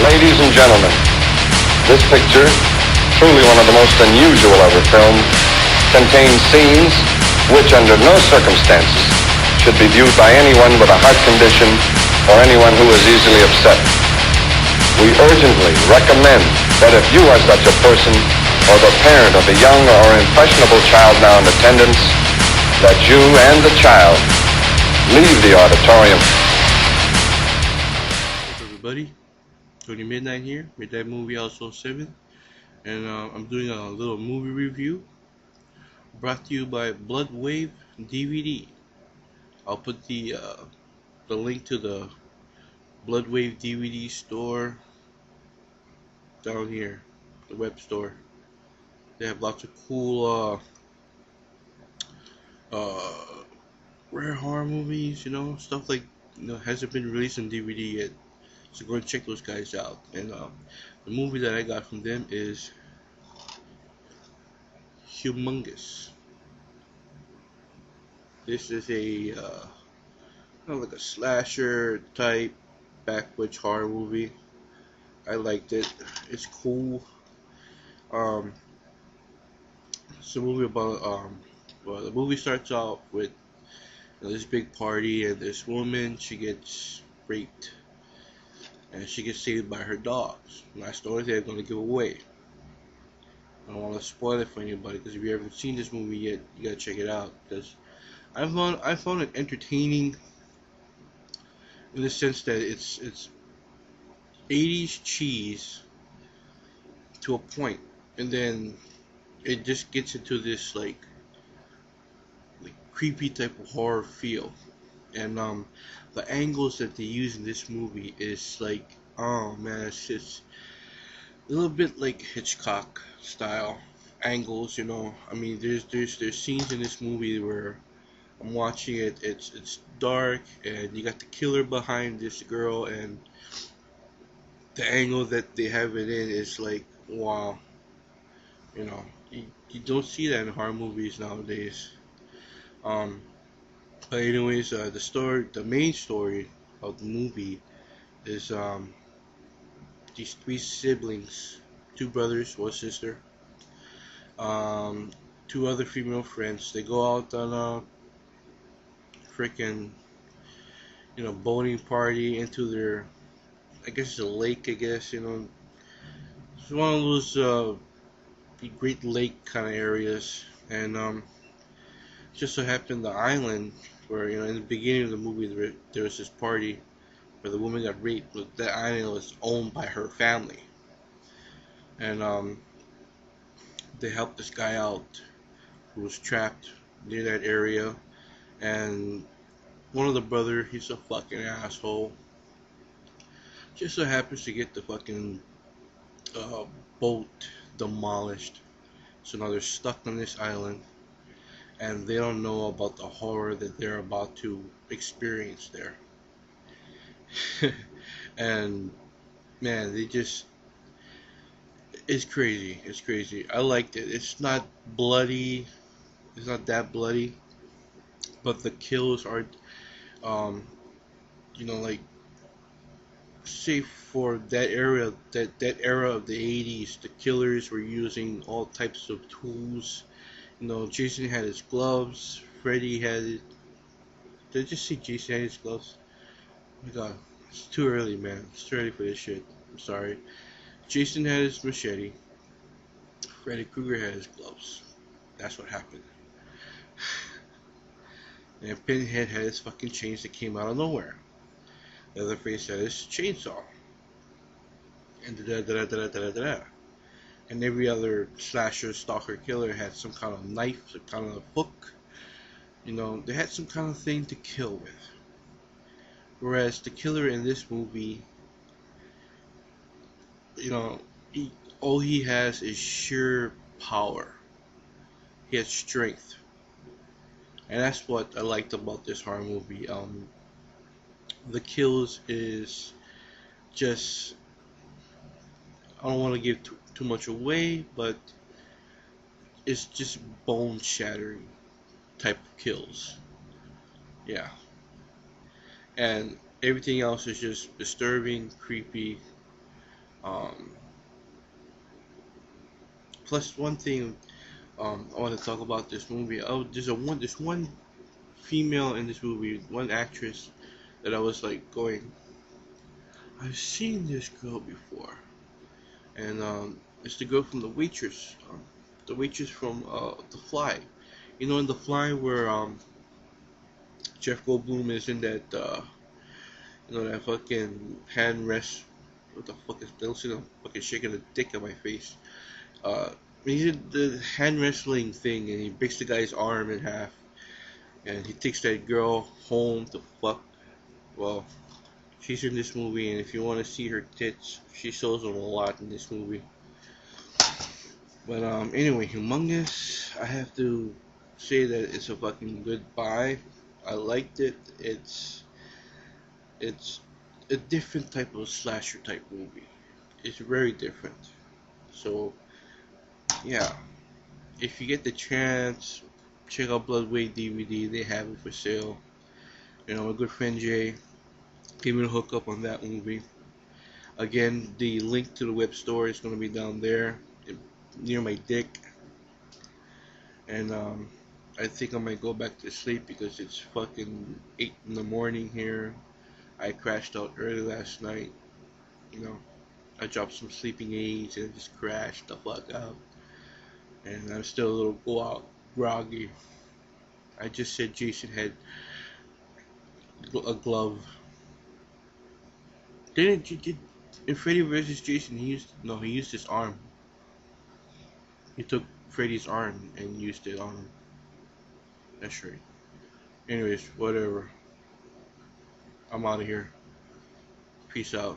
Ladies and gentlemen, this picture, truly one of the most unusual ever filmed, contains scenes which under no circumstances should be viewed by anyone with a heart condition or anyone who is easily upset. We urgently recommend that if you are such a person or the parent of a young or impressionable child now in attendance, that you and the child leave the auditorium. What's up, everybody? Tony Midnight here, Midnight Movie House 07, and I'm doing a little movie review brought to you by Bloodwave DVD. I'll put the link to the Bloodwave DVD store down here, the web store. They have lots of cool rare horror movies, stuff like hasn't been released on DVD yet. So go and check those guys out. And the movie that I got from them is Humongous. This is a like a slasher type backwoods horror movie. I liked it. It's cool. Um, it's a movie about well, the movie starts off with this big party and this woman. She gets raped and she gets saved by her dogs. And that's the only thing I'm going to give away. I don't want to spoil it for anybody, because if you haven't seen this movie yet, you gotta check it out. Because I found it entertaining in the sense that it's 80s cheese to a point, and then it just gets into this like creepy type of horror feel. And the angles that they use in this movie is like, oh man, it's just a little bit like Hitchcock style angles. I mean, there's scenes in this movie where I'm watching it. It's dark, and you got the killer behind this girl, and the angle that they have it in is like, wow. You don't see that in horror movies nowadays. Um, but anyways, the main story of the movie is these three siblings, two brothers, one sister, two other female friends. They go out on a freaking, boating party into their, I guess it's a lake, I guess, it's one of those Great Lake kind of areas. And just so happened the island where, in the beginning of the movie, there was this party where the woman got raped, but that island was owned by her family. And they helped this guy out who was trapped near that area. And one of the brother, he's a fucking asshole. Just so happens to get the fucking boat demolished. So now they're stuck on this island, and they don't know about the horror that they're about to experience there. And man, it's crazy. It's crazy. I liked it. It's not bloody. It's not that bloody, but the kills are, um, like, say for that era, that era of the 80s, the killers were using all types of tools. Jason had his gloves. Freddy had it. Did I just see Jason had his gloves? Oh my god, it's too early, man. It's too early for this shit. I'm sorry. Jason had his machete. Freddy Krueger had his gloves. That's what happened. And Pinhead had his fucking chains that came out of nowhere. Leatherface had his chainsaw. And da da da da da da da. And every other slasher, stalker, killer had some kind of knife, some kind of hook. They had some kind of thing to kill with. Whereas the killer in this movie, all he has is sheer power. He has strength. And that's what I liked about this horror movie. The kills is just, I don't want to give too much away, but it's just bone shattering type of kills. Yeah. And everything else is just disturbing, creepy, Um, Plus, one thing I want to talk about this movie. Oh, there's one female in this movie, one actress that I was like going, I've seen this girl before, and it's the girl from the waitress from The Fly. You know, in The Fly where Jeff Goldblum is in that that fucking hand rest. What the fuck is those? I'm fucking shaking a dick at my face. Uh, he did the hand wrestling thing, and he breaks the guy's arm in half, and he takes that girl home to fuck. Well, she's in this movie, and if you want to see her tits, she shows them a lot in this movie. But anyway, Humongous. I have to say that it's a fucking good buy. I liked it. It's a different type of slasher type movie. It's very different. So yeah, if you get the chance, check out Bloodwave DVD. They have it for sale. You know, my good friend Jay gave me a hookup on that movie. Again, the link to the web store is gonna be down there near my dick, and I think I might go back to sleep because it's fucking 8 in the morning here. I crashed out early last night. You know, I dropped some sleeping aids and just crashed the fuck out. And I'm still a little groggy. I just said Jason had a glove. Didn't you did in Freddy versus Jason? He used his arm. He took Freddy's arm and used it on him. That's right. Anyways, whatever. I'm out of here. Peace out.